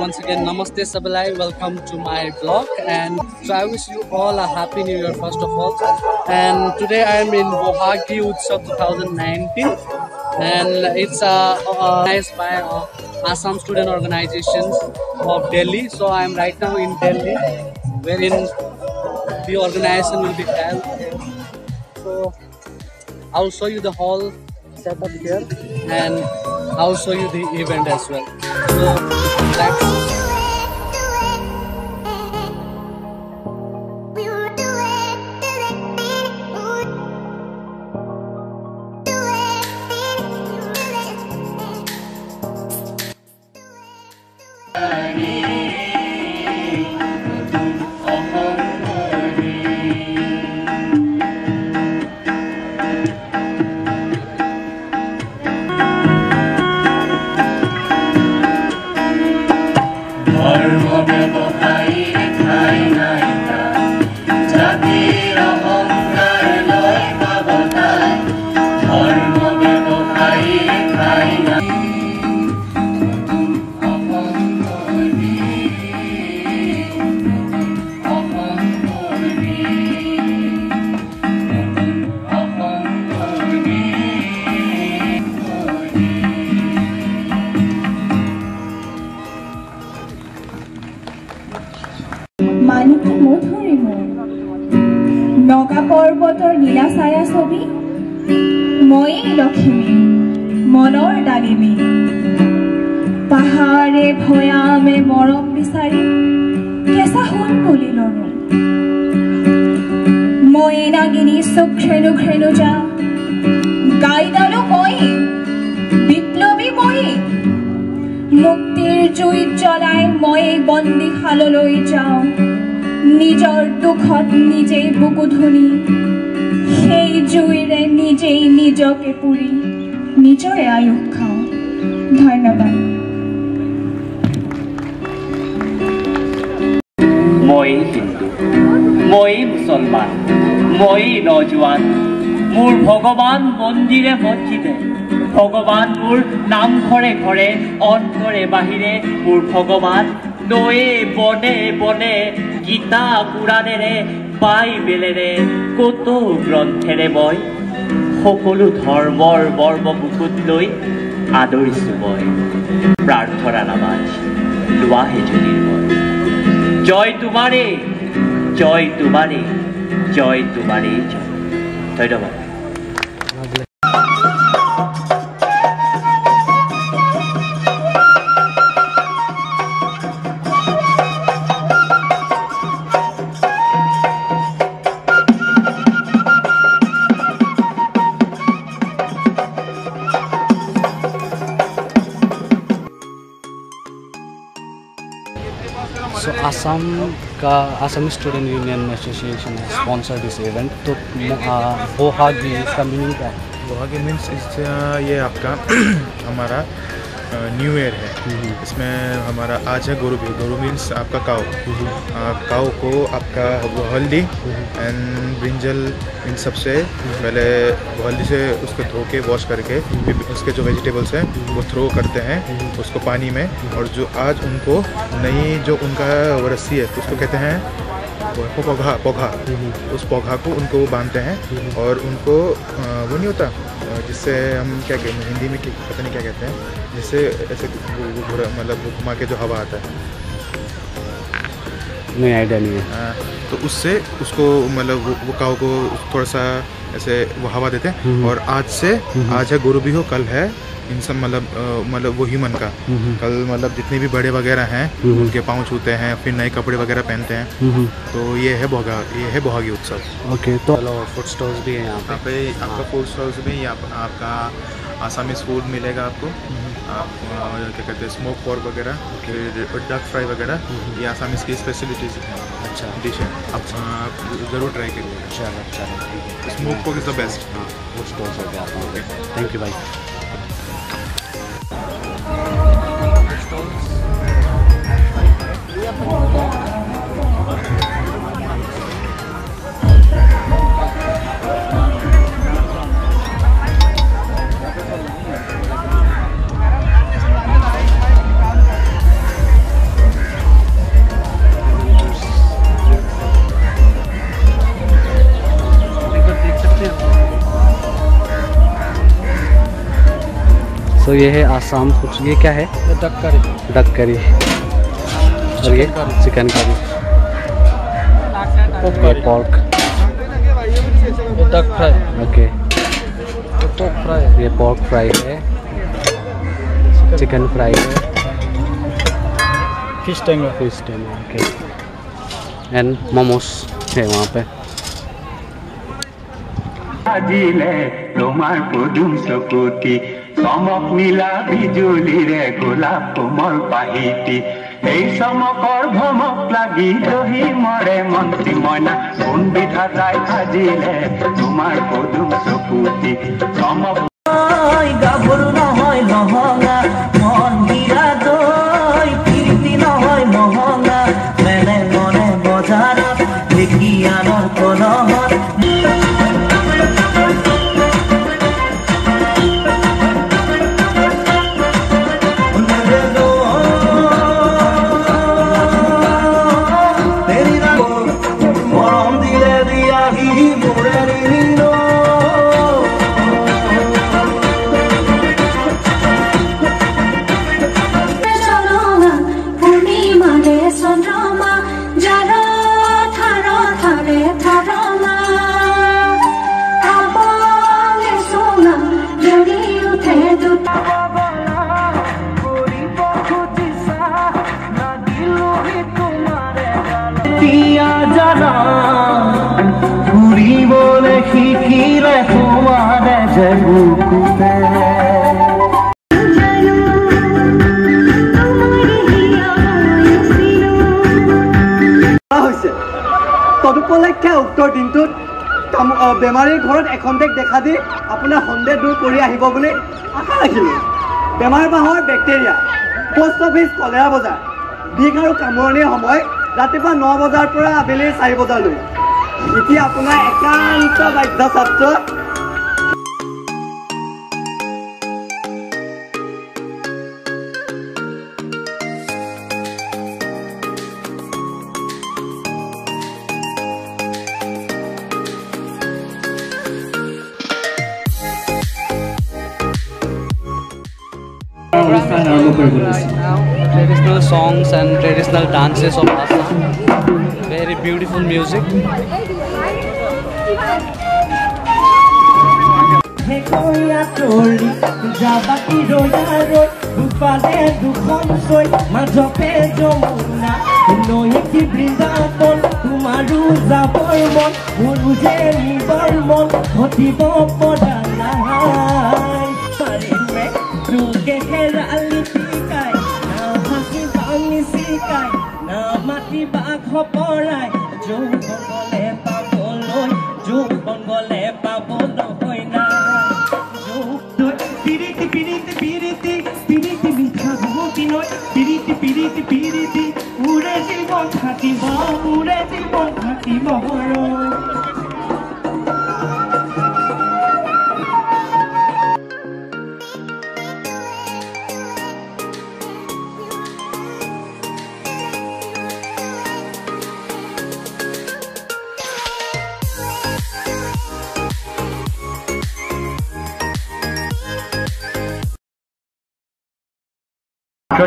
once again, Namaste Sabalai. Welcome to my vlog. And so I wish you all a happy new year first of all. And today I am in Bohagi Utsav 2019. And it's organized by Assam Student Organizations of Delhi. So I am right now in Delhi, wherein the organization will be held. So I'll show you the whole setup here, and I'll show you the event as well. So let's Maniki মধুৰী মোৰ নগা পৰ্বতৰ নীলা ছায়া ছবি ময়েই লক্ষ্মী মনৰ ডালিমী পাহাৰে ভৈয়ামে মৰম বিচাৰি কেঁচা সোণ বুলি লৰো ময়ে নাগিনী চক্ষেণু ঘ্ৰেণু যা গাইডালো ময়ে বিপ্লৱী ময়ে মুক্তিৰ জুইত জ্বলাই ময়ে বন্দীশাললৈ যাওঁ নিজৰ দুখত নিজেই বুকু ধুনি সেই জুইৰে নিজেই নিজকে পুৰি নিজৰে আয়ুস খাওঁ ধন্যবাদ মই হিন্দু মই মুছলমান মই নজোৱান মোৰ ভগৱান মন্দিৰে মছজিদে ভগৱান মোৰ নামঘৰে ঘৰে অন্তৰে বাহিৰে মোৰ ভগৱান নয়ে বনে বনে গীতা কুৰাণেৰে বাইবেলেৰে কত গ্ৰন্থেৰে মই সকলো ধৰ্মৰ বৰ্ম বুকুত লৈ আদৰিছো মই প্ৰাৰ্থনা নামাজ লোৱাহে যদি মই জয় তোমাৰে জয় তোমাৰে জয় তোমাৰে জয় ধন্যবাদ So Assam Student Union Association has sponsored this event. तो बोहागी इसका मीनिंग क्या है? बोहागी मीन्स ये आपका हमारा न्यू ईयर है। इसमें हमारा आज है गुरु भी। गुरु मीन्स आपका काऊ काऊ को आपका हल्दी एंड ब्रिंजल इन सबसे पहले हल्दी से उसको धो के वॉश करके उसके जो वेजिटेबल्स हैं वो थ्रो करते हैं उसको पानी में और जो आज उनको नई जो उनका रस्सी है उसको कहते हैं पोघा पोघा उस पोघा को उनको बांधते हैं और उनको वो नहीं होता जिससे हम क्या कहते हैं हिंदी में पता नहीं क्या कहते हैं जिससे ऐसे मतलब घुमा के जो हवा आता है नहीं आइडिया नहीं है तो उससे उसको मतलब वो काऊ को थोड़ा सा ऐसे वो हवा देते हैं और आज है गुरु भी हो कल है इंसान मतलब वो ह्यूमन का कल मतलब जितने भी बड़े वगैरह हैं उनके पाँव छूते हैं फिर नए कपड़े वगैरह पहनते हैं तो ये है बोहागी उत्सव। ओके तो फूड स्टॉल्स भी हैं यहाँ पे आपका फूड स्टॉल्स भी आपका आसामीज फूड मिलेगा आपको आप क्या कहते हैं स्मोक पोर्क वगैरह फिर डक फ्राई वगैरह ये आसामीज की स्पेशलिटीज़ हैं। अच्छा डिश है आप ज़रूर ट्राई करिए। अच्छा smoke pork is the best. हाँ फूड स्टॉल्स हो गया। थैंक यू भाई। So ये है आसाम फूड. ये क्या है? डक करी. डक करी. और ये चिकन करी. ये pork. Duck fry. Okay. Pork fry. ये pork fry है. चिकन फ्राई है. Fish Tengo. Fish Tengo. Okay. And momos है वहाँ पे. আজিলে তোমার পদুম চকুতি চমক নীলা বিজুলিৰে গোলাপ কোমল পাহিতি এই চমকৰ ভমক লাগি দহি মৰে মন্ত্ৰী মইনা কোন বিধাতাই আজিলে তোমাৰ পদুম চকুতি চমক গাভৰু নহয় নহঙা মন হীৰা দৈ কীৰ্তি নহয় মহঙা মেলে মনে বজাৰত দেখি আনৰ কলহত তদুপলক্ষে উক্ত দিনটোত বেমাৰীৰ ঘৰত এখন্তেক দেখা দি আপোনাৰ সন্দেহ দূৰ কৰি আহিব বুলি আশা ৰাখিলোঁ. বেমাৰ বাহৰ বেক্টেৰিয়া পোষ্ট অফিচ কলেৰা বজাৰ বিষ আৰু কামৰণিৰ সময় ৰাতিপুৱা 9 বজাৰ পৰা আবেলি 4 বজালৈ. এতিয়া আপোনাৰ একান্ত বাধ্য ছাত্ৰ Traditional songs and traditional dances of Assam. Very beautiful music.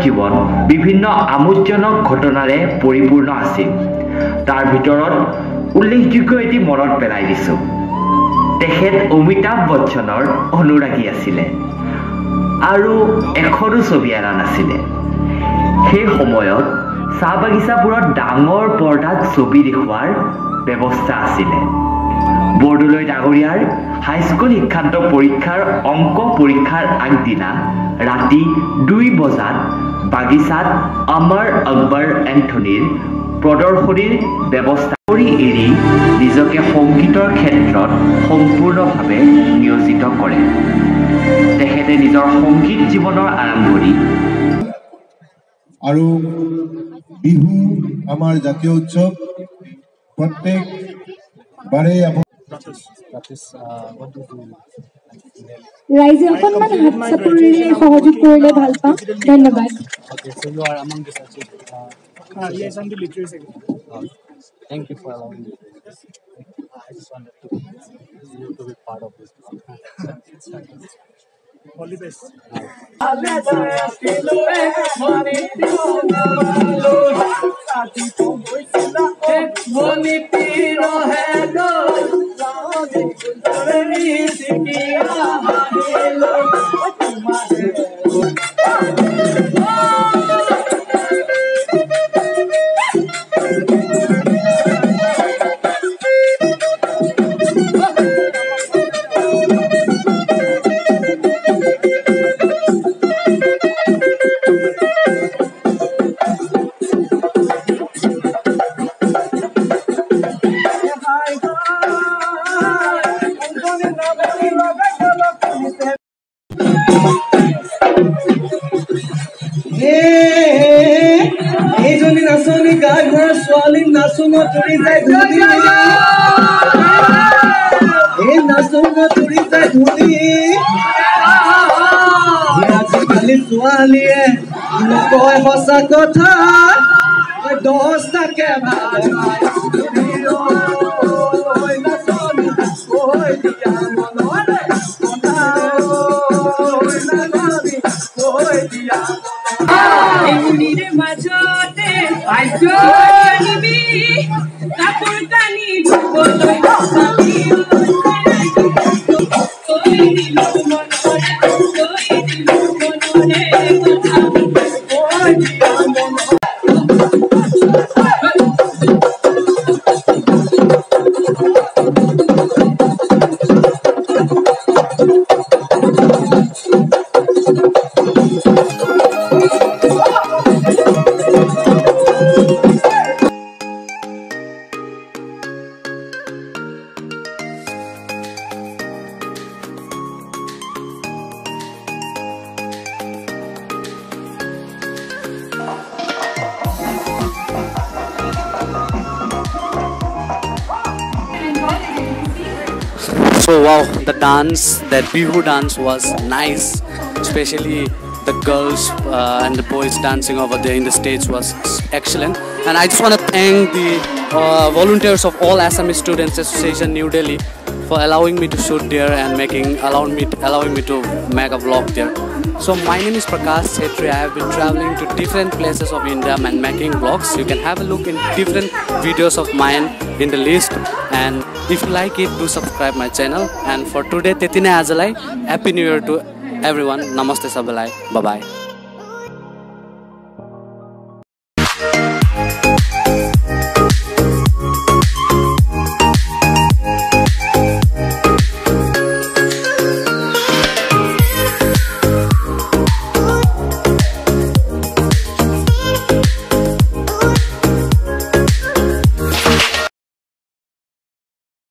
জীৱন বিভিন্ন আমোদজনক ঘটনাৰে পৰিপূৰ্ণ আছিল. তাৰ ভিতৰত উল্লেখযোগ্য এটি মনত পেলাই দিছোঁ. তেখেত অমিতাভ বচ্চনৰ অনুৰাগী আছিলে আৰু এখনো ছবি অনা নাছিলে. সেই সময়ত চাহ বাগিচাবোৰত ডাঙৰ পৰ্দাত ছবি দেখুৱাৰ ব্যৱস্থা আছিলে. বৰদলৈ ডাঙৰীয়াৰ হাইস্কুল শিক্ষান্ত পৰীক্ষাৰ অংক পৰীক্ষাৰ আগদিনা ৰাতি 2 বজাত বাগিচাত অমৰ আকবৰ এন্থনীৰ প্ৰদৰ্শনীৰ ব্যৱস্থা কৰি এৰি নিজকে সংগীতৰ ক্ষেত্ৰত সম্পূৰ্ণভাৱে নিয়োজিত কৰে. তেখেতে নিজৰ সংগীত জীৱনৰ আৰম্ভণি আৰু বিহু আমাৰ জাতীয় উৎসৱ প্ৰত্যেক বাৰে ৰাইজে অকণমান হাত চাপৰিৰে সহযোগ কৰিলে ভাল পাম. ধন্যবাদ. Thank you for allowing me. I just wanted to be part of this. All the best. এইজনী নাচনী গা ঘৰ ছোৱালী নাচুঙত তুৰি যায় ধুলি এই নাচুঙত তুৰি যায় ধুলি আজিকালি ছোৱালীয়ে নকয় সঁচা কথা 10টাকে ভাল পায় এমনিরে মাঝতে আইছো নিবি কাপড় কানি বলই সাবি ওই দিল মনরে ওই দিল মনরে কথা ওই দিয়া মন So wow, the dance, that Bihu dance was nice, especially the girls and the boys dancing over there in the stage was excellent. And I just want to thank the volunteers of all Assamese Students Association New Delhi for allowing me to shoot there and allowing me to make a vlog there. So my name is Prakash Chetri. I have been traveling to different places of India and making vlogs. You can have a look in different videos of mine in the list, and if you like it, do subscribe my channel. And for today, Tetine Ajalai, Happy New Year to everyone. Namaste Sabalai. Bye bye.